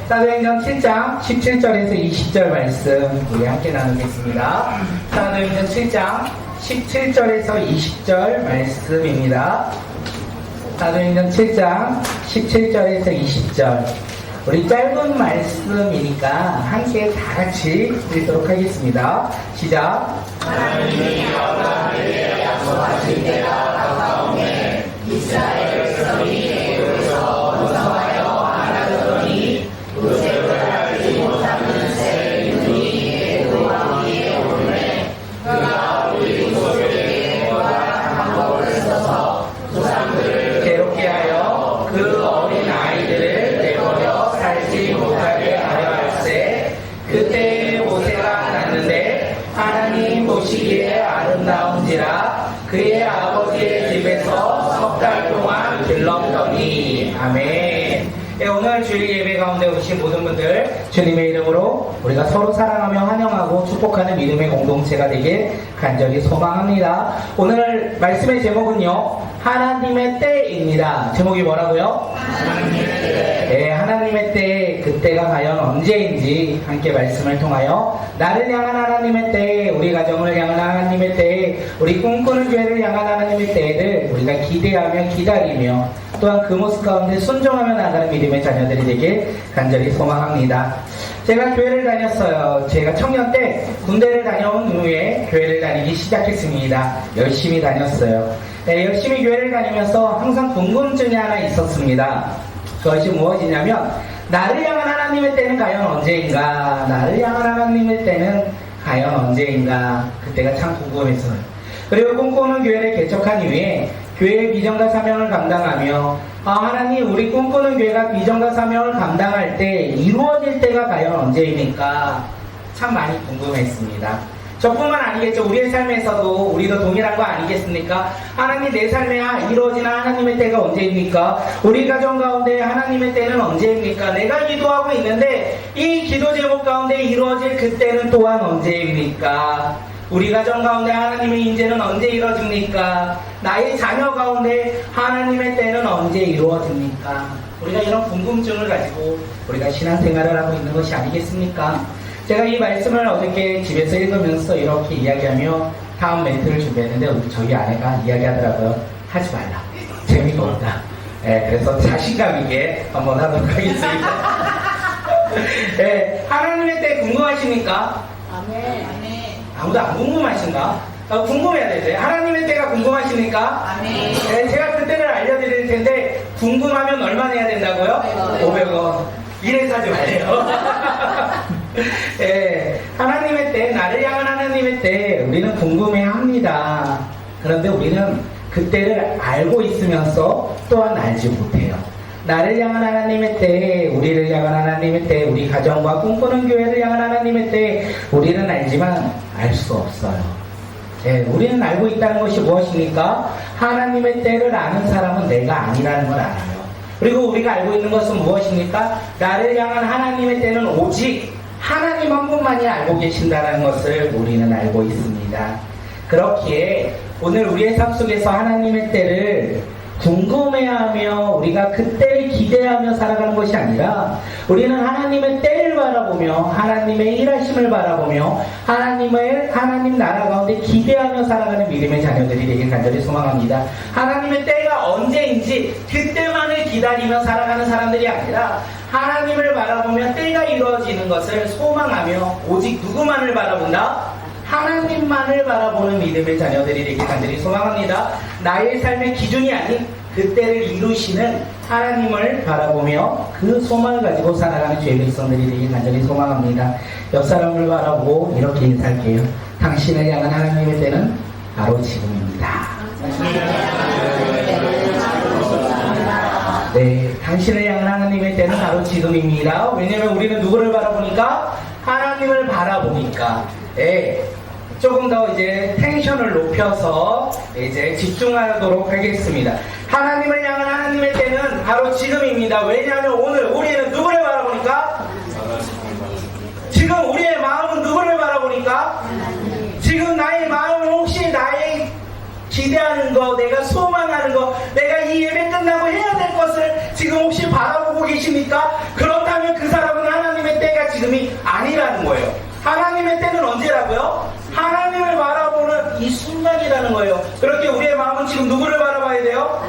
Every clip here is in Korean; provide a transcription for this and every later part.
사도행전 7장 17절에서 20절 말씀 우리 함께 나누겠습니다. 사도행전 7장 17절에서 20절 말씀입니다. 사도행전 7장 17절에서 20절. 우리 짧은 말씀이니까 함께 다 같이 읽도록 하겠습니다. 시작. 하나님이 아브라함에게 약속하신 때가 가까우니 이스라엘 백성이 애굽에서 번성하여 많아졌더니 요셉을 알지 못하는 새 유민이 애굽 왕 위에 오르매 그가 우리 조상에게 모아한 방법을 써서 조상들을 괴롭게 하여 그 어린 아이들을 내버려 살지 못하게 하려 할세. 그때 모세가 났는데 하나님 보시기에 아름다운지라 그의 아버지의 집에서 석 달 동안 길렀더니. 아멘. 네, 오늘 주일 예배 가운데 오신 모든 분들 주님의 이름으로 우리가 서로 사랑하며 환영하고 축복하는 믿음의 공동체가 되길 간절히 소망합니다. 오늘 말씀의 제목은요, 하나님의 때입니다. 제목이 뭐라고요? 하나님의 때. 네, 하나님의 때, 그때가 과연 언제인지 함께 말씀을 통하여 나를 향한 하나님의 때, 우리 가정을 향한 하나님의 때, 우리 꿈꾸는 교회를 향한 하나님의 때를 우리가 기대하며 기다리며 또한 그 모습 가운데 순종하며 나가는 믿음의 자녀들이 되길 간절히 소망합니다. 제가 교회를 다녔어요. 제가 청년 때 군대를 다녀온 후에 교회를 다니기 시작했습니다. 열심히 다녔어요. 네, 열심히 교회를 다니면서 항상 궁금증이 하나 있었습니다. 그것이 무엇이냐면 나를 향한 하나님의 때는 과연 언제인가? 나를 향한 하나님의 때는 과연 언제인가? 그때가 참 궁금했어요. 그리고 꿈꾸는 교회를 개척한 이후에 교회의 비전과 사명을 감당하며 하나님, 우리 꿈꾸는 교회가 비전과 사명을 감당할 때 이루어질 때가 과연 언제입니까? 참 많이 궁금했습니다. 저뿐만 아니겠죠. 우리의 삶에서도 우리도 동일한 거 아니겠습니까? 하나님, 내 삶에 이루어지는 하나님의 때가 언제입니까? 우리 가정 가운데 하나님의 때는 언제입니까? 내가 기도하고 있는데 이 기도 제목 가운데 이루어질 그때는 또한 언제입니까? 우리 가정 가운데 하나님의 인재는 언제 이루어집니까? 나의 자녀 가운데 하나님의 때는 언제 이루어집니까? 우리가 이런 궁금증을 가지고 우리가 신앙생활을 하고 있는 것이 아니겠습니까? 제가 이 말씀을 어저께 집에서 읽으면서 이렇게 이야기하며 다음 멘트를 준비했는데 우리 저희 아내가 이야기하더라고요. 하지 말라. 재미가 없다. 네, 그래서 자신감 있게 한번 하도록 하겠습니다. 네, 하나님의 때 궁금하십니까? 아멘. 아무도 안 궁금하신가? 궁금해야 되죠. 하나님의 때가 궁금하십니까? 아멘. 네, 제가 그때를 알려드릴 텐데 궁금하면 얼마 내야 된다고요? 500원. 이래서 하지 말래요. 네, 하나님의 때, 나를 향한 하나님의 때 우리는 궁금해합니다. 그런데 우리는 그때를 알고 있으면서 또한 알지 못해요. 나를 향한 하나님의 때, 우리를 향한 하나님의 때, 우리 가정과 꿈꾸는 교회를 향한 하나님의 때 우리는 알지만 알 수 없어요. 네, 우리는 알고 있다는 것이 무엇입니까? 하나님의 때를 아는 사람은 내가 아니라는 걸 알아요. 그리고 우리가 알고 있는 것은 무엇입니까? 나를 향한 하나님의 때는 오직 하나님 한 분만이 알고 계신다는 것을 우리는 알고 있습니다. 그렇기에 오늘 우리의 삶 속에서 하나님의 때를 궁금해하며 우리가 그때를 기대하며 살아가는 것이 아니라 우리는 하나님의 때를 바라보며 하나님의 일하심을 바라보며 하나님 나라 가운데 기대하며 살아가는 믿음의 자녀들이 되길 간절히 소망합니다. 하나님의 때가 언제인지 그때만을 기다리며 살아가는 사람들이 아니라 하나님을 바라보며 때가 이루어지는 것을 소망하며 오직 누구만을 바라본다? 하나님만을 바라보는 믿음의 자녀들이 되길 간절히 소망합니다. 나의 삶의 기준이 아닌 그때를 이루시는 하나님을 바라보며 그 소망을 가지고 살아가는 주의 백성들이 되길 간절히 소망합니다. 옆 사람을 바라보고 이렇게 인사할게요. 당신을 향한 하나님의 때는 바로 지금입니다. 네, 당신을 향한 하나님의 때는 바로 지금입니다. 왜냐하면 우리는 누구를 바라보니까? 하나님을 바라보니까. 네, 조금 더 이제 텐션을 높여서 이제 집중하도록 하겠습니다. 하나님을 향한 하나님의 때는 바로 지금입니다. 왜냐하면 오늘 우리는 누구를 바라보니까? 지금 우리의 마음은 누구를 바라보니까? 지금 나의 마음은 혹시 나의 기대하는 거, 내가 소망하는 거, 내가 이 예배 끝나고 해야 될 것을 지금 혹시 바라보고 계십니까? 그렇다면 그 사람은 지금이 아니라는 거예요. 하나님의 때는 언제라고요? 하나님을 바라보는 이 순간이라는 거예요. 그렇게 우리의 마음은 지금 누구를 바라봐야 돼요?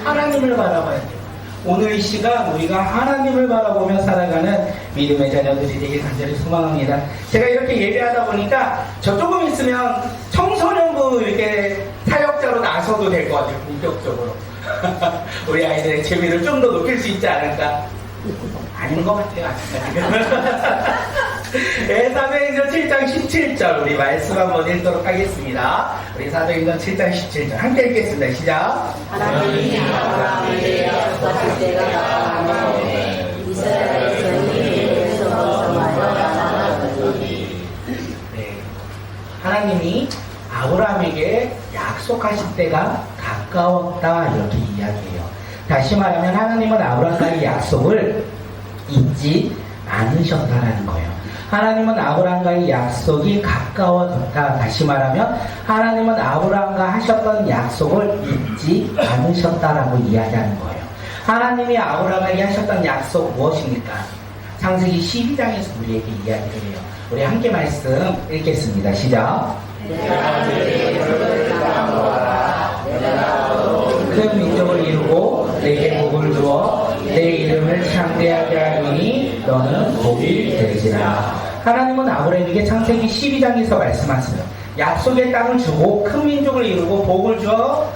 하나님을 바라봐야 돼요. 오늘 이 시간 우리가 하나님을 바라보며 살아가는 믿음의 자녀들이 되길 간절히 소망합니다. 제가 이렇게 예배하다 보니까 저 조금 있으면 청소년부 이렇게 사역자로 나서도 될 것 같아요. 본격적으로. 우리 아이들의 재미를 좀 더 높일 수 있지 않을까? 아닌 것 같아요. 네, 사도행전 7장 17절 우리 말씀 한번 읽도록 하겠습니다. 우리 사도행전 7장 17절 함께 읽겠습니다. 시작. 하나님이 아브라함에게 약속하실 때가 다가오매 이스라엘에서 이에서 벗어나여 나아가더니. 네, 하나님이 아브라함에게 약속하실 때가 가까웠다 이렇게 이야기해요. 다시 말하면 하나님은 아브라함과의 약속을 잊지 않으셨다라는 거예요. 하나님은 아브라함과의 약속이 가까워졌다. 다시 말하면 하나님은 아브라함과 하셨던 약속을 잊지 않으셨다라고 이야기하는 거예요. 하나님이 아브라함에게 하셨던 약속 무엇입니까? 창세기 12장에서 우리에게 이야기를 해요. 우리 함께 말씀 읽겠습니다. 시작. 큰 민족을 이루고 내게 복을 주어 내 이름을 창대하게 하리니 너는 복이 되리라. 하나님은 아브라함에게 창세기 12장에서 말씀하세요. 약속의 땅을 주고 큰 민족을 이루고 복을 주어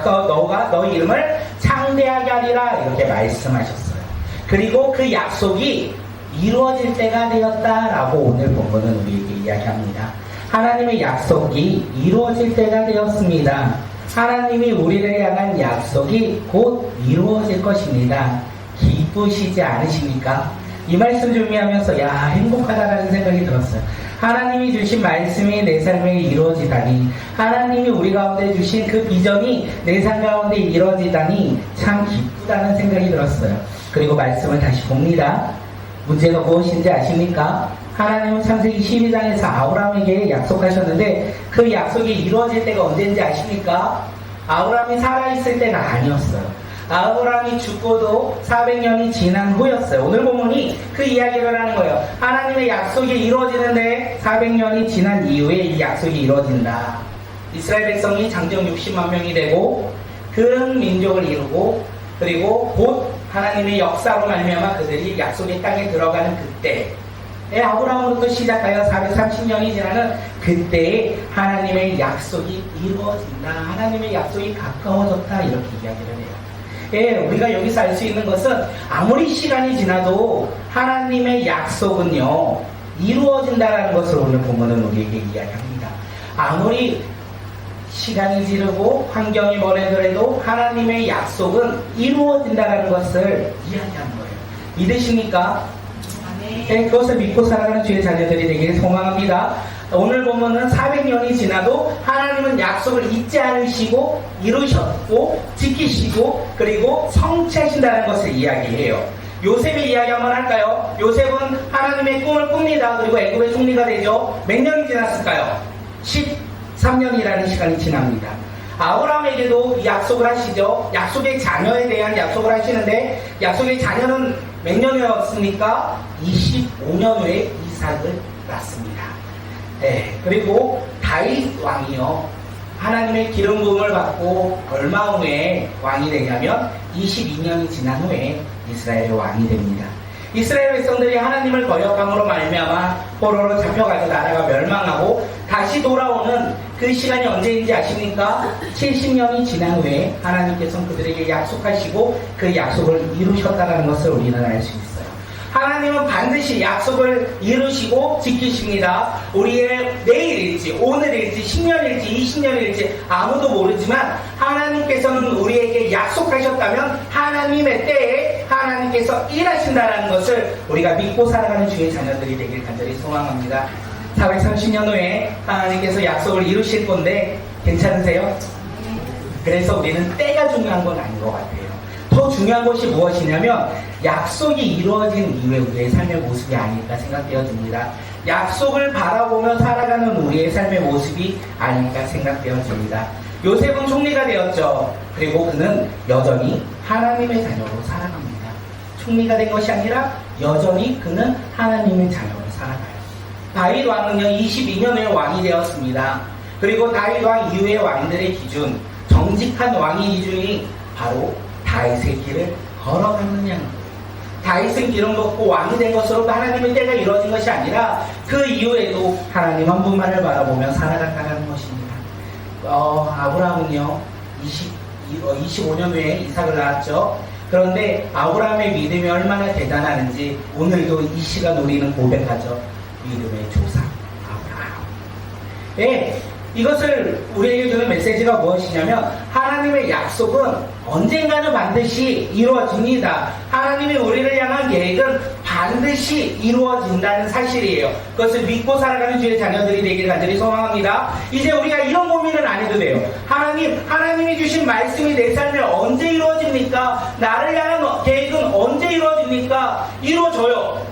너가 너희 이름을 창대하게 하리라 이렇게 말씀하셨어요. 그리고 그 약속이 이루어질 때가 되었다라고 오늘 본문은 우리에게 이야기합니다. 하나님의 약속이 이루어질 때가 되었습니다. 하나님이 우리를 향한 약속이 곧 이루어질 것입니다. 기쁘시지 않으십니까? 이 말씀 준비하면서 야 행복하다라는 생각이 들었어요. 하나님이 주신 말씀이 내 삶에 이루어지다니, 하나님이 우리 가운데 주신 그 비전이 내 삶 가운데 이루어지다니 참 기쁘다는 생각이 들었어요. 그리고 말씀을 다시 봅니다. 문제가 무엇인지 아십니까? 하나님은 창세기 12장에서 아브라함에게 약속하셨는데 그 약속이 이루어질 때가 언제인지 아십니까? 아브라함이 살아있을 때가 아니었어요. 아브라함이 죽고도 400년이 지난 후였어요. 오늘 본문이 그 이야기를 하는 거예요. 하나님의 약속이 이루어지는데 400년이 지난 이후에 이 약속이 이루어진다. 이스라엘 백성이 장정 60만 명이 되고 큰 민족을 이루고 그리고 곧 하나님의 역사로 말미암아 그들이 약속의 땅에 들어가는 그때 아브라함으로부터 시작하여 430년이 지나는 그때에 하나님의 약속이 이루어진다. 하나님의 약속이 가까워졌다. 이렇게 이야기를 해요. 우리가 여기서 알 수 있는 것은 아무리 시간이 지나도 하나님의 약속은요 이루어진다는 것을 오늘 본문은 우리에게 이야기합니다. 아무리 시간이 지르고 환경이 뭐래더라도 하나님의 약속은 이루어진다는 것을 이야기하는 거예요. 믿으십니까? 네, 그것을 믿고 살아가는 주의 자녀들이 되기를 소망합니다. 오늘 보면은 400년이 지나도 하나님은 약속을 잊지 않으시고 이루셨고 지키시고 그리고 성취하신다는 것을 이야기해요. 요셉의 이야기 한번 할까요? 요셉은 하나님의 꿈을 꿉니다. 그리고 애굽의 총리가 되죠. 몇 년이 지났을까요? 13년이라는 시간이 지납니다. 아브라함에게도 약속을 하시죠. 약속의 자녀에 대한 약속을 하시는데 약속의 자녀는 몇 년이었습니까? 25년 후에 이삭을 낳습니다. 네, 그리고 다윗 왕이요. 하나님의 기름 부음을 받고 얼마 후에 왕이 되냐면 22년이 지난 후에 이스라엘의 왕이 됩니다. 이스라엘 백성들이 하나님을 거역함으로 말미암아 포로로 잡혀가서 나라가 멸망하고 다시 돌아오는 그 시간이 언제인지 아십니까? 70년이 지난 후에 하나님께서는 그들에게 약속하시고 그 약속을 이루셨다는 것을 우리는 알 수 있어요. 하나님은 반드시 약속을 이루시고 지키십니다. 우리의 내일일지 오늘일지 10년일지 20년일지 아무도 모르지만 하나님께서는 우리에게 약속하셨다면 하나님의 때에 하나님께서 일하신다는 것을 우리가 믿고 살아가는 주의 자녀들이 되길 간절히 소망합니다. 430년 후에 하나님께서 약속을 이루실 건데 괜찮으세요? 그래서 우리는 때가 중요한 건 아닌 것 같아요. 더 중요한 것이 무엇이냐면 약속이 이루어진 이후에 우리의 삶의 모습이 아닐까 생각되어집니다. 약속을 바라보며 살아가는 우리의 삶의 모습이 아닐까 생각되어집니다. 요셉은 총리가 되었죠. 그리고 그는 여전히 하나님의 자녀로 살아갑니다. 총리가 된 것이 아니라 여전히 그는 하나님의 자녀로 살아가요. 다윗 왕은요 22년 후에 왕이 되었습니다. 그리고 다윗 왕 이후의 왕들의 기준, 정직한 왕의 기준이 바로 다윗의 길을 걸어가느냐는 거예요. 다윗은 기름 걷고 왕이 된 것으로 하나님의 때가 이루어진 것이 아니라 그 이후에도 하나님 한 분만을 바라보며 살아갔다는 것입니다. 아브라함은요 25년 후에 이삭을 낳았죠. 그런데 아브라함의 믿음이 얼마나 대단하는지 오늘도 이 시간 우리는 고백하죠. 믿음의 조상 아브라함. 네, 이것을 우리에게 주는 메시지가 무엇이냐면 하나님의 약속은 언젠가는 반드시 이루어집니다. 하나님이 우리를 향한 계획은 반드시 이루어진다는 사실이에요. 그것을 믿고 살아가는 주의 자녀들이 되길 간절히 소망합니다. 이제 우리가 이런 고민은 안 해도 돼요. 하나님이 주신 말씀이 내 삶에 언제 이루어집니까? 나를 향한 계획은 언제 이루어집니까? 이루어져요.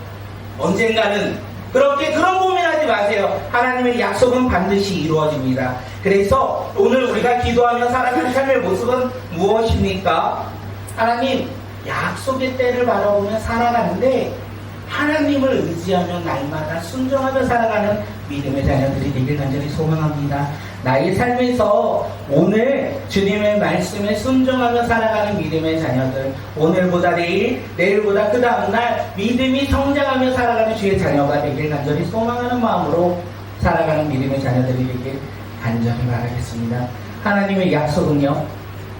언젠가는. 그런 고민하지 마세요. 하나님의 약속은 반드시 이루어집니다. 그래서 오늘 우리가 기도하며 살아가는 삶의 모습은 무엇입니까? 하나님, 약속의 때를 바라보며 살아가는데 하나님을 의지하며 날마다 순종하며 살아가는 믿음의 자녀들이 되길 간절히 소망합니다. 나의 삶에서 오늘 주님의 말씀에 순종하며 살아가는 믿음의 자녀들, 오늘보다 내일, 내일보다 그 다음날 믿음이 성장하며 살아가는 주의 자녀가 되길 간절히 소망하는 마음으로 살아가는 믿음의 자녀들이 되길 간절히 바라겠습니다. 하나님의 약속은요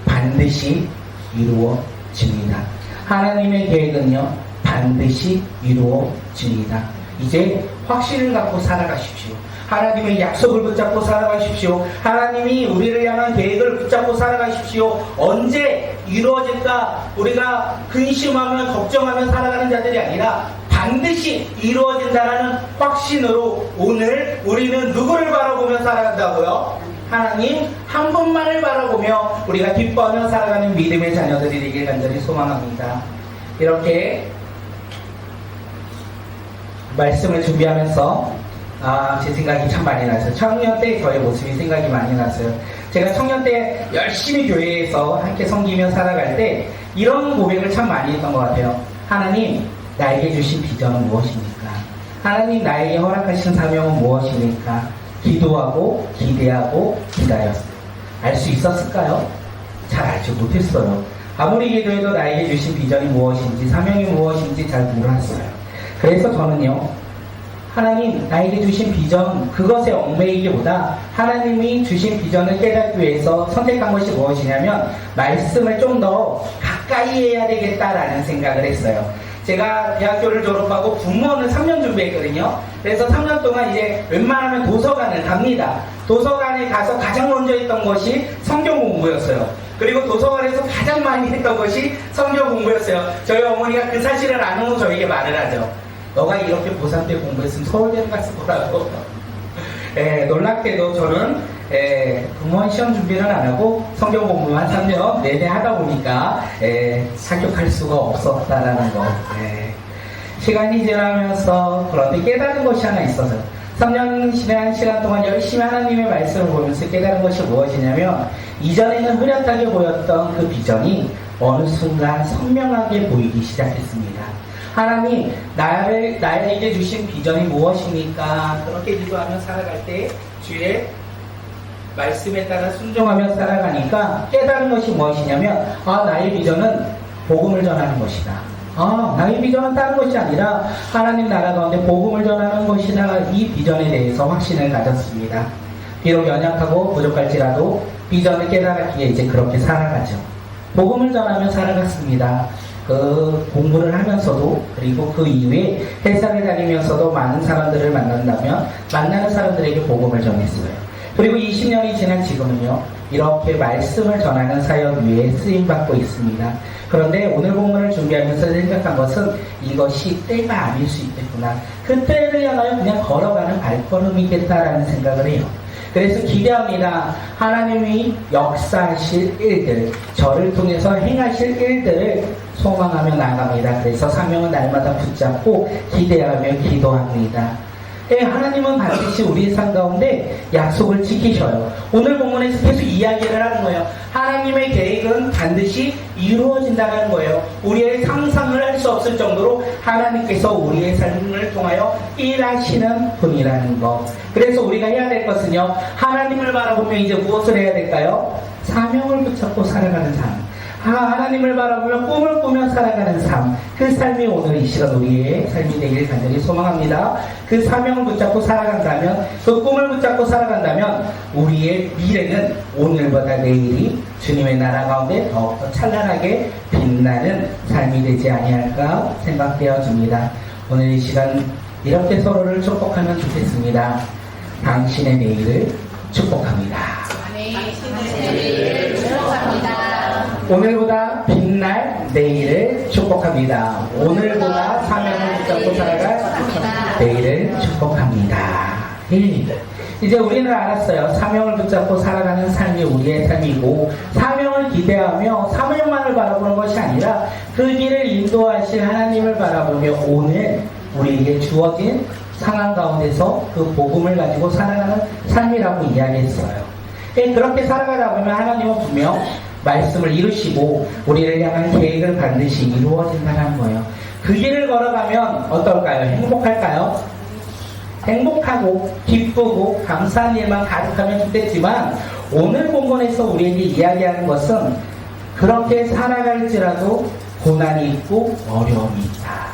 반드시 이루어집니다. 하나님의 계획은요 반드시 이루어집니다. 이제 확신을 갖고 살아가십시오. 하나님의 약속을 붙잡고 살아가십시오. 하나님이 우리를 향한 계획을 붙잡고 살아가십시오. 언제 이루어질까 우리가 근심하며 걱정하며 살아가는 자들이 아니라 반드시 이루어진다는 확신으로 오늘 우리는 누구를 바라보며 살아간다고요? 하나님 한 분만을 바라보며 우리가 기뻐하며 살아가는 믿음의 자녀들이 되길 간절히 소망합니다. 이렇게 말씀을 준비하면서 제 생각이 참 많이 났어요. 청년 때 저의 모습이 생각이 많이 났어요. 제가 청년 때 열심히 교회에서 함께 섬기며 살아갈 때 이런 고백을 참 많이 했던 것 같아요. 하나님, 나에게 주신 비전은 무엇입니까? 하나님, 나에게 허락하신 사명은 무엇입니까? 기도하고 기대하고 기다렸어요. 알 수 있었을까요? 잘 알지 못했어요. 아무리 기도해도 나에게 주신 비전이 무엇인지 사명이 무엇인지 잘 몰랐어요. 그래서 저는요, 하나님 나에게 주신 비전 그것에 얽매이기보다 하나님이 주신 비전을 깨닫기 위해서 선택한 것이 무엇이냐면 말씀을 좀 더 가까이 해야 되겠다라는 생각을 했어요. 제가 대학교를 졸업하고 군무원을 3년 준비했거든요. 그래서 3년 동안 이제 웬만하면 도서관을 갑니다. 도서관에 가서 가장 먼저 했던 것이 성경 공부였어요. 그리고 도서관에서 가장 많이 했던 것이 성경 공부였어요. 저희 어머니가 그 사실을 안 하고 저에게 말을 하죠. 너가 이렇게 고3 때 공부했으면 서울대를 갔을 거라고. 놀랍게도 저는 군무원 시험 준비를 안 하고 성경 공부만 3년 내내 하다 보니까 합격할 수가 없었다라는 거. 시간이 지나면서 그런데 깨달은 것이 하나 있어서요. 3년 지난 시간 동안 열심히 하나님의 말씀을 보면서 깨달은 것이 무엇이냐면 이전에는 흐릿하게 보였던 그 비전이 어느 순간 선명하게 보이기 시작했습니다. 하나님, 나에게 주신 비전이 무엇입니까? 그렇게 기도하며 살아갈 때 주의 말씀에 따라 순종하며 살아가니까 깨달은 것이 무엇이냐면 나의 비전은 복음을 전하는 것이다. 나의 비전은 다른 것이 아니라 하나님 나라 가운데 복음을 전하는 것이다. 이 비전에 대해서 확신을 가졌습니다. 비록 연약하고 부족할지라도 비전을 깨달았기에 이제 그렇게 살아가죠. 복음을 전하며 살아갔습니다. 그 공부를 하면서도 그리고 그 이후에 회사를 다니면서도 많은 사람들을 만난다면 만나는 사람들에게 복음을 전했어요. 그리고 20년이 지난 지금은요 이렇게 말씀을 전하는 사역 위에 쓰임받고 있습니다. 그런데 오늘 본문을 준비하면서 생각한 것은 이것이 때가 아닐 수 있겠구나. 그 때를 향하여 그냥 걸어가는 발걸음이겠다라는 생각을 해요. 그래서 기대합니다. 하나님이 역사하실 일들, 저를 통해서 행하실 일들을 소망하며 나아갑니다. 그래서 사명은 날마다 붙잡고 기대하며 기도합니다. 하나님은 반드시 우리의 삶 가운데 약속을 지키셔요. 오늘 본문에서 계속 이야기를 하는 거예요. 하나님의 계획은 반드시 이루어진다는 거예요. 우리의 상상을 할 수 없을 정도로 하나님께서 우리의 삶을 통하여 일하시는 분이라는 것. 그래서 우리가 해야 될 것은요, 하나님을 바라보며 이제 무엇을 해야 될까요? 사명을 붙잡고 살아가는 삶. 하나님을 바라보며 꿈을 꾸며 살아가는 삶. 그 삶이 오늘 이 시간 우리의 삶이 되기를 간절히 소망합니다. 그 사명을 붙잡고 살아간다면, 그 꿈을 붙잡고 살아간다면 우리의 미래는 오늘보다 내일이 주님의 나라 가운데 더욱더 찬란하게 빛나는 삶이 되지 아니할까 생각되어집니다. 오늘 이 시간 이렇게 서로를 축복하면 좋겠습니다. 당신의 내일을 축복합니다. 당신의 내일을 축복합니다. 오늘보다 빛날 내일을 축복합니다. 오늘보다 사명을 붙잡고 살아갈 내일을 축복합니다. 이제 우리는 알았어요. 사명을 붙잡고 살아가는 삶이 우리의 삶이고, 사명을 기대하며 사명만을 바라보는 것이 아니라 그 길을 인도하실 하나님을 바라보며 오늘 우리에게 주어진 상황 가운데서 그 복음을 가지고 살아가는 삶이라고 이야기했어요. 그렇게 살아가다 보면 하나님은 분명 말씀을 이루시고 우리를 향한 계획을 반드시 이루어진다는 거예요. 그 길을 걸어가면 어떨까요? 행복할까요? 행복하고 기쁘고 감사한 일만 가득하면 좋겠지만, 오늘 본문에서 우리에게 이야기하는 것은 그렇게 살아갈지라도 고난이 있고 어려움이 있다.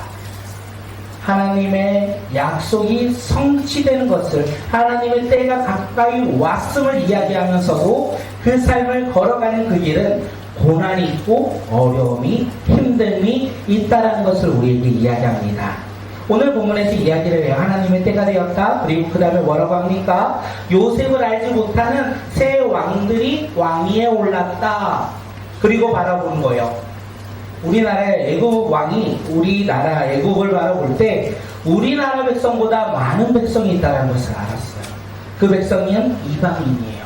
하나님의 약속이 성취되는 것을, 하나님의 때가 가까이 왔음을 이야기하면서도 그 삶을 걸어가는 그 길은 고난이 있고 어려움이, 힘듦이 있다는 것을 우리에게 이야기합니다. 오늘 본문에서 이야기를 해요. 하나님의 때가 되었다. 그리고 그 다음에 뭐라고 합니까? 요셉을 알지 못하는 새 왕들이 왕위에 올랐다. 그리고 바라보는 거예요. 우리나라의 애국 왕이 우리나라 애국을 바라볼 때 우리나라 백성보다 많은 백성이 있다는 것을 알았어요. 그 백성은 이방인이에요.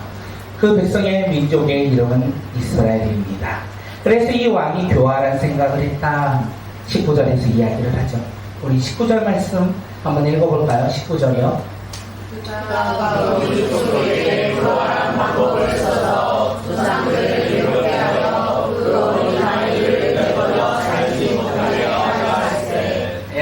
그 백성의 민족의 이름은 이스라엘입니다. 그래서 이 왕이 교활한 생각을 했다. 19절에서 이야기를 하죠. 우리 19절 말씀 한번 읽어볼까요? 19절이요. 주장과 우리 조상에게 교활한 방법을 써서 조상들을 괴롭게 하여 그 어린아이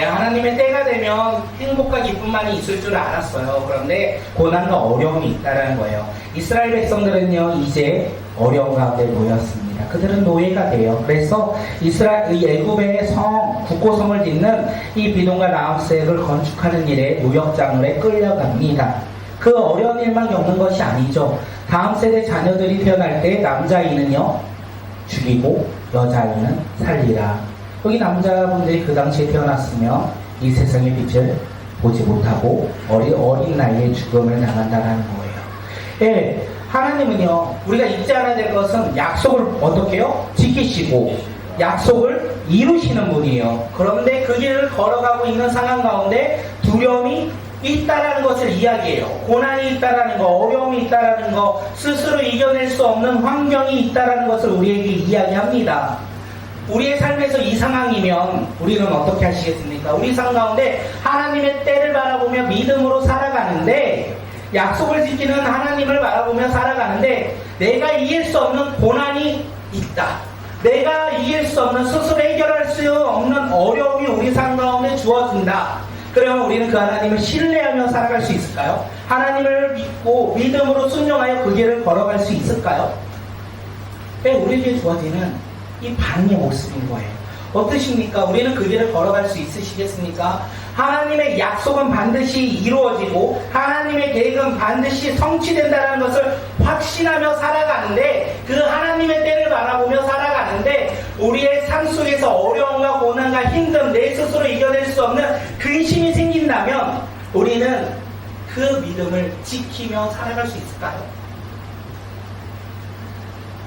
하나님의 때가 되면 행복과 기쁨만이 있을 줄 알았어요. 그런데 고난과 어려움이 있다는 거예요. 이스라엘 백성들은요, 이제 어려움 가운데 놓였습니다. 그들은 노예가 돼요. 그래서 이 애굽의 국고성을 짓는 이 비동과 라암색을 건축하는 일에 무역장로에 끌려갑니다. 그 어려운 일만 겪는 것이 아니죠. 다음 세대 자녀들이 태어날 때 남자아이는요, 죽이고 여자아이는 살리라. 여기 남자분들이 그 당시에 태어났으면 이 세상의 빛을 보지 못하고 어린 나이에 죽음을 당한다는 거예요. 하나님은요, 우리가 잊지 않아야 될 것은 약속을 어떻게 해요? 지키시고 약속을 이루시는 분이에요. 그런데 그 길을 걸어가고 있는 상황 가운데 두려움이 있다라는 것을 이야기해요. 고난이 있다라는 거, 어려움이 있다라는 거, 스스로 이겨낼 수 없는 환경이 있다라는 것을 우리에게 이야기합니다. 우리의 삶에서 이 상황이면 우리는 어떻게 하시겠습니까? 우리 삶 가운데 하나님의 때를 바라보며 믿음으로 살아가는데, 약속을 지키는 하나님을 바라보며 살아가는데 내가 이길 수 없는 고난이 있다. 내가 이길 수 없는, 스스로 해결할 수 없는 어려움이 우리 삶 가운데 주어진다. 그러면 우리는 그 하나님을 신뢰하며 살아갈 수 있을까요? 하나님을 믿고 믿음으로 순종하여 그 길을 걸어갈 수 있을까요? 우리에게 주어지는 이 반의 모습인 거예요. 어떠십니까? 우리는 그 길을 걸어갈 수 있으시겠습니까? 하나님의 약속은 반드시 이루어지고 하나님의 계획은 반드시 성취된다는 것을 확신하며 살아가는데, 그 하나님의 때를 바라보며 살아가는데 우리의 삶 속에서 어려움과 고난과 힘듦, 내 스스로 이겨낼 수 없는 근심이 생긴다면 우리는 그 믿음을 지키며 살아갈 수 있을까요?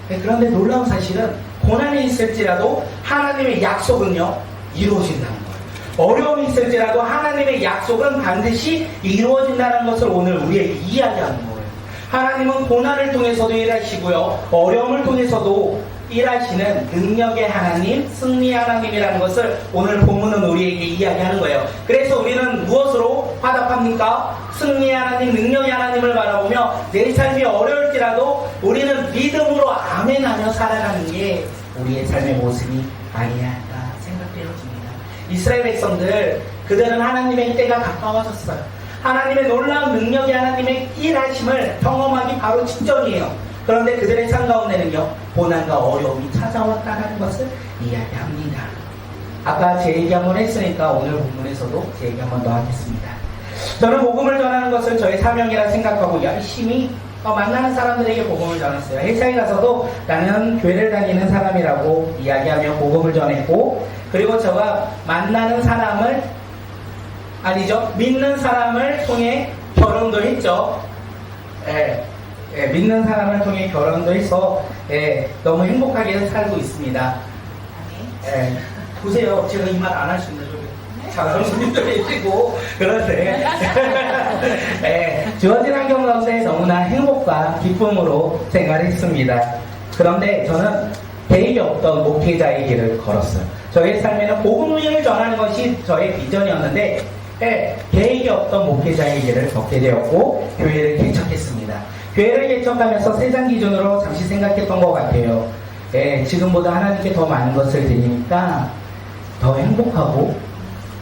그런데 놀라운 사실은 고난이 있을지라도 하나님의 약속은요, 이루어진다는 거예요. 어려움이 있을지라도 하나님의 약속은 반드시 이루어진다는 것을 오늘 우리에게 이야기하는 거예요. 하나님은 고난을 통해서도 일하시고요, 어려움을 통해서도 일하시는 능력의 하나님, 승리의 하나님이라는 것을 오늘 본문은 우리에게 이야기하는 거예요. 그래서 우리는 무엇으로 화답합니까? 합니까? 승리의 하나님, 능력의 하나님을 바라보며 내 삶이 어려울지라도 우리는 믿음으로 아멘하며 살아가는 게 우리의 삶의 모습이 아니야 할까 생각되어집니다. 이스라엘 백성들, 그들은 하나님의 때가 가까워졌어요. 하나님의 놀라운 능력이 하나님의 일하심을 경험하기 바로 직전이에요. 그런데 그들의 삶 가운데는요, 고난과 어려움이 찾아왔다는 것을 이야기합니다. 아까 제 얘기 한번 했으니까 오늘 본문에서도 제 얘기 한번 더 하겠습니다. 저는 복음을 전하는 것을 저의 사명이라 생각하고 열심히 만나는 사람들에게 복음을 전했어요. 회사에 가서도 나는 교회를 다니는 사람이라고 이야기하며 복음을 전했고, 그리고 제가 만나는 사람을, 믿는 사람을 통해 결혼도 했죠. 믿는 사람을 통해 결혼도 해서 너무 행복하게 살고 있습니다. 보세요. 제가 이 말 안 할 수 있는 줄 잘하는 분들도 계시고 그런데 주어진 환경 가운데 너무나 행복과 기쁨으로 생활했습니다. 그런데 저는 계획이 없던 목회자의 길을 걸었어요. 저의 삶에는 복음을 전하는 것이 저의 비전이었는데 계획이 없던 목회자의 길을 걷게 되었고 교회를 개척했습니다. 교회를 개척하면서 세상 기준으로 잠시 생각했던 것 같아요. 지금보다 하나님께 더 많은 것을 드리니까 더 행복하고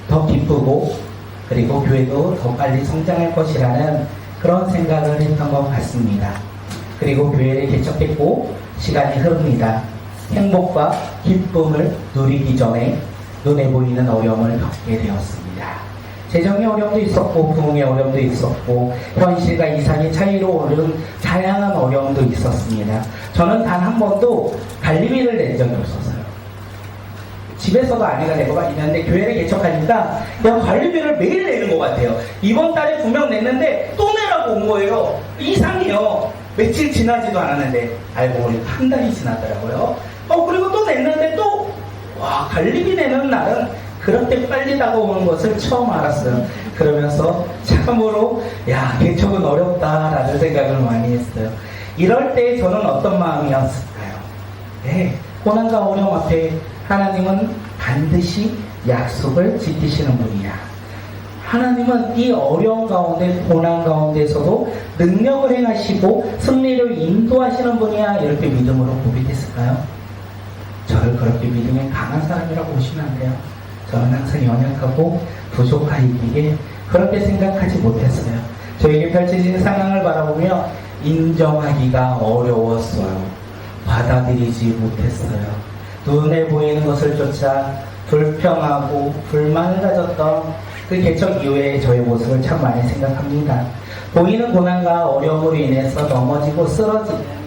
더 기쁘고 그리고 교회도 더 빨리 성장할 것이라는 그런 생각을 했던 것 같습니다. 그리고 교회를 개척했고 시간이 흐릅니다. 행복과 기쁨을 누리기 전에 눈에 보이는 어려움을 겪게 되었습니다. 재정의 어려움도 있었고 부흥의 어려움도 있었고 현실과 이상의 차이로 오는 다양한 어려움도 있었습니다. 저는 단 한 번도 관리비를 낸 적이 없었어요. 집에서도 아내가 내고가 있는데 교회를 개척하니까 그냥 관리비를 매일 내는 것 같아요. 이번 달에 분명 냈는데 또 내라고 온 거예요. 이상해요. 며칠 지나지도 않았는데 알고 보니 한 달이 지났더라고요. 그리고 또 냈는데 관리비 내는 날은 그렇게 빨리 다가오는 것을 처음 알았어요. 그러면서 참으로 개척은 어렵다라는 생각을 많이 했어요. 이럴 때 저는 어떤 마음이었을까요? 고난과 어려움 앞에 하나님은 반드시 약속을 지키시는 분이야. 하나님은 이 어려움 가운데 고난 가운데서도 능력을 행하시고 승리를 인도하시는 분이야. 이렇게 믿음으로 고백했을까요? 저를 그렇게 믿음에 강한 사람이라고 보시면 안 돼요. 저는 항상 연약하고 부족하기에 그렇게 생각하지 못했어요. 저에게 펼쳐진 상황을 바라보며 인정하기가 어려웠어요. 받아들이지 못했어요. 눈에 보이는 것을 쫓아 불평하고 불만을 가졌던 그 개척 이후에 저의 모습을 참 많이 생각합니다. 보이는 고난과 어려움으로 인해서 넘어지고 쓰러지는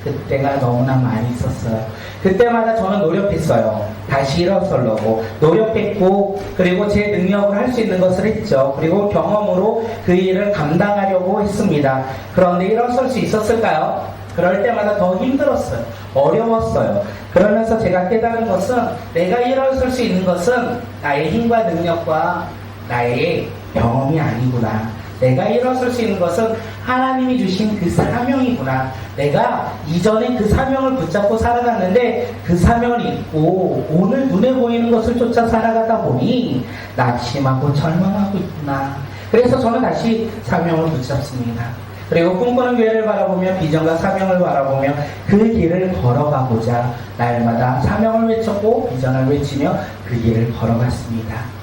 그때가 너무나 많이 있었어요. 그때마다 저는 노력했어요. 다시 일어서려고 노력했고 그리고 제 능력을 할 수 있는 것을 했죠. 그리고 경험으로 그 일을 감당하려고 했습니다. 그런데 일어설 수 있었을까요? 그럴 때마다 더 힘들었어요. 어려웠어요. 그러면서 제가 깨달은 것은 내가 일어설 수 있는 것은 나의 힘과 능력과 나의 경험이 아니구나. 내가 일어설 수 있는 것은 하나님이 주신 그 사명이구나. 내가 이전에 그 사명을 붙잡고 살아갔는데 그 사명을 잊고 오늘 눈에 보이는 것을 쫓아 살아가다 보니 낙심하고 절망하고 있구나. 그래서 저는 다시 사명을 붙잡습니다. 그리고 꿈꾸는 교회를 바라보며 비전과 사명을 바라보며 그 길을 걸어가고자 날마다 사명을 외쳤고 비전을 외치며 그 길을 걸어갔습니다.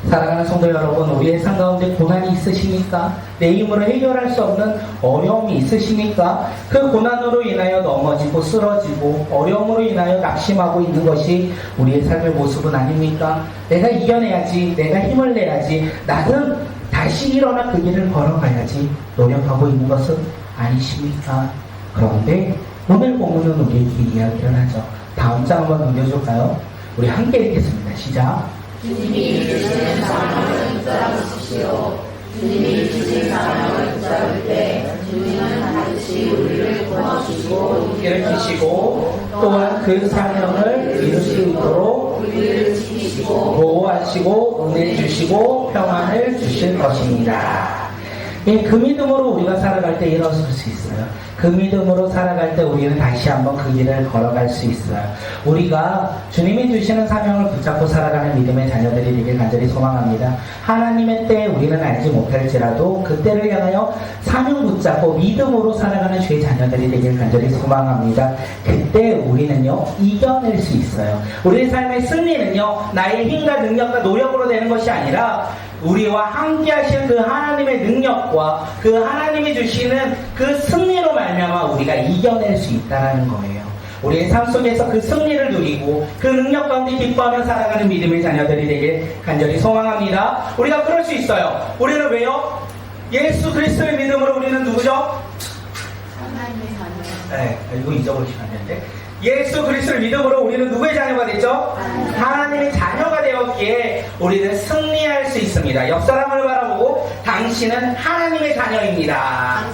사랑하는 성도 여러분, 우리의 삶 가운데 고난이 있으십니까? 내 힘으로 해결할 수 없는 어려움이 있으십니까? 그 고난으로 인하여 넘어지고 쓰러지고 어려움으로 인하여 낙심하고 있는 것이 우리의 삶의 모습은 아닙니까? 내가 이겨내야지, 내가 힘을 내야지, 나는 다시 일어나 그 길을 걸어가야지 노력하고 있는 것은 아니십니까? 그런데 오늘 본문은 우리에게 이야기를 하죠. 다음 장 한번 넘겨줄까요? 우리 함께 읽겠습니다. 시작. 주님이 주시는 사명을 붙잡으십시오. 주님이 주신 사명을 붙잡을 때 주님은 반드시 우리를 도와주시고 일으키시고 또한 그 사명을 이룰 수 있도록 우리를 지키시고 보호하시고 은혜 주시고 평안을 주실 것입니다. 예, 그 믿음으로 우리가 살아갈 때 일어설 수 있어요. 그 믿음으로 살아갈 때 우리는 다시 한번 그 길을 걸어갈 수 있어요. 우리가 주님이 주시는 사명을 붙잡고 살아가는 믿음의 자녀들이 되길 간절히 소망합니다. 하나님의 때에 우리는 알지 못할지라도 그 때를 향하여 사명 붙잡고 믿음으로 살아가는 주의 자녀들이 되길 간절히 소망합니다. 그때 우리는요, 이겨낼 수 있어요. 우리의 삶의 승리는요, 나의 힘과 능력과 노력으로 되는 것이 아니라 우리와 함께 하시는 그 하나님의 능력과 그 하나님이 주시는 그 승리로 말미암아 우리가 이겨낼 수 있다는 거예요. 우리의 삶 속에서 그 승리를 누리고 그 능력 가운데 기뻐하며 살아가는 믿음의 자녀들이 되길 간절히 소망합니다. 우리가 그럴 수 있어요. 우리는 왜요? 예수 그리스도의 믿음으로 우리는 누구죠? 하나님의 자녀. 네, 이거 잊어버리시면 안 되는데. 예수 그리스도를 믿음으로 우리는 누구의 자녀가 됐죠? 하나님의 자녀가 되었기에 우리는 승리할 수 있습니다. 옆 사람을 바라보고 당신은 하나님의 자녀입니다.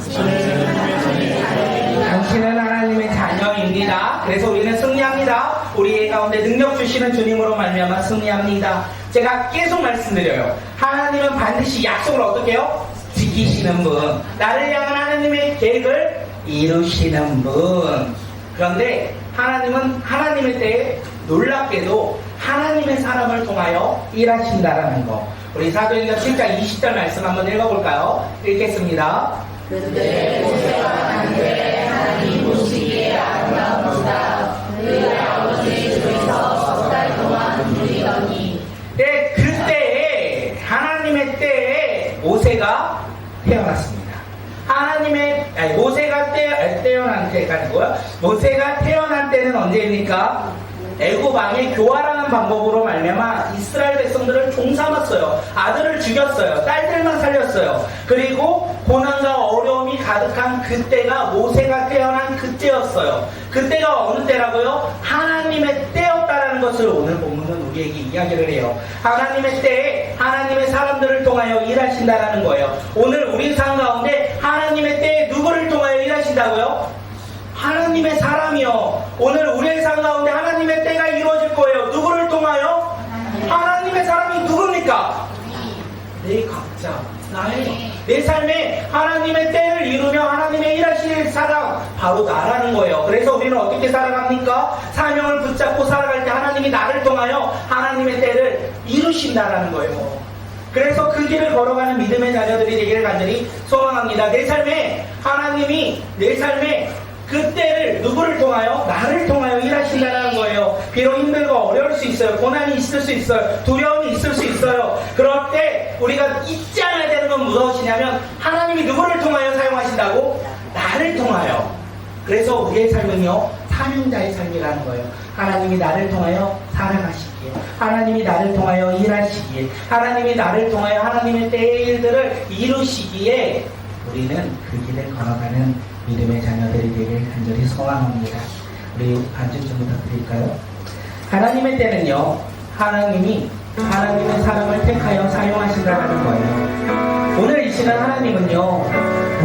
당신은 하나님의 자녀입니다. 그래서 우리는 승리합니다. 우리 가운데 능력 주시는 주님으로 말미암아 승리합니다. 제가 계속 말씀드려요. 하나님은 반드시 약속을 어떻게 해요? 지키시는 분. 나를 향한 하나님의 계획을 이루시는 분. 그런데 하나님은 하나님의 때에 놀랍게도 하나님의 사람을 통하여 일하신다라는 거. 우리 사도행전 7장 20절 말씀 한번 읽어볼까요? 읽겠습니다. 그때 모세가 하나님의 하나님 보시기에 아름다웠다. 그의 아버지 집에서 10달 동안 누리더니. 네, 그때에 하나님의 때에 모세가 태어났습니다. 모세가 태어난 때가 아니고요. 모세가 태어난 때는 언제입니까? 애굽 왕의 교화라는 방법으로 말미암아 이스라엘 백성들을 종삼았어요. 아들을 죽였어요. 딸들만 살렸어요. 그리고 고난과 어려움이 가득한 그때가 모세가 태어난 그때였어요. 그때가 어느 때라고요? 하나님의 때였다라는 것을 오늘 본문은 우리에게 이야기를 해요. 하나님의 때에 하나님의 사람들을 통하여 일하신다라는 거예요. 오늘 우리 삶 가운데 하나님의 때에 누구를 통하여 일하신다고요? 하나님의 사람이요. 오늘 우리의 삶 가운데 하나님의 때가 이루어질 거예요. 누구를 통하여? 하나님의 사람이 누굽니까? 내 각자. 내 삶에 하나님의 때를 이루며 하나님의 일하실 사람, 바로 나라는 거예요. 그래서 우리는 어떻게 살아갑니까? 사명을 붙잡고 살아갈 때 하나님이 나를 통하여 하나님의 때를 이루신다라는 거예요. 그래서 그 길을 걸어가는 믿음의 자녀들이 되기를 간절히 소망합니다. 내 삶에 하나님이 내 삶에 그때를 누구를 통하여? 나를 통하여 일하신다는 거예요. 비록 힘들고 어려울 수 있어요. 고난이 있을 수 있어요. 두려움이 있을 수 있어요. 그럴 때 우리가 잊지 않아야 되는 건 무엇이냐면 하나님이 누구를 통하여 사용하신다고? 나를 통하여. 그래서 우리의 삶은요, 사명자의 삶이라는 거예요. 하나님이 나를 통하여 살아가시기에, 하나님이 나를 통하여 일하시기에, 하나님이 나를 통하여 하나님의 때의 일들을 이루시기에 우리는 그 길을 걸어가는 믿음의 자녀들이 되길 간절히 소망합니다. 우리 반주 좀 부탁드릴까요? 하나님의 때는요, 하나님이 하나님의 사람을 택하여 사용하신다는 거예요. 오늘 이 시간 하나님은요,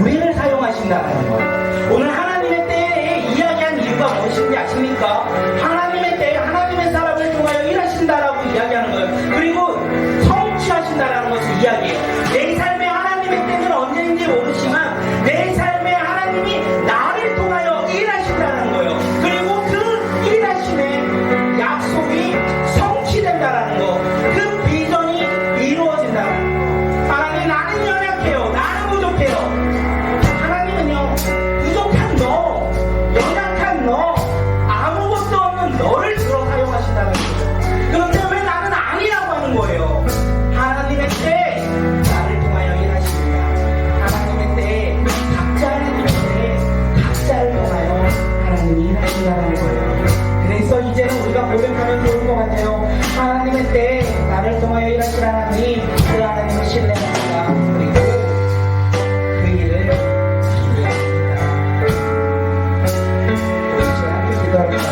우리를 사용하신다는 거예요. 오늘 하나님의 때에 이야기한 이유가 무엇인지 아십니까? 하나님의 때에 하나님의 사람을 통하여 일하신다라고 이야기하는 거예요. 그리고 성취하신다라는 것을 이야기해요. 내 삶에 하나님의 때는 언제인지 모르지만 내 삶에 하나님이 나를 통하여 일하신다는 거예요. 그리고 그 일하심의 약속이 성취된다라는 거, 그 비전이 이루어진다는 거. 하나님, 나는 연약해요. 나는 부족해요. 하나님은요, 부족한 너, 연약한 너, 아무것도 없는 너를 들어 사용하신다는 거예요. 그런데 왜 나는 아니라고 하는 거예요? 하나님의 때 나를 통하여 일하십니다. 하나님의 때에 각자를 통하여 하나님이 일하신다는 거예요. 그래서 이제는 우리가 고백하면 좋을 것 같아요. 하나님의 때에 나를 통하여 일하실 하나님, 그 하나님을 신뢰합니다. 그리고 그 일을 기도합니다. 우리 이제 함께 기도할까요?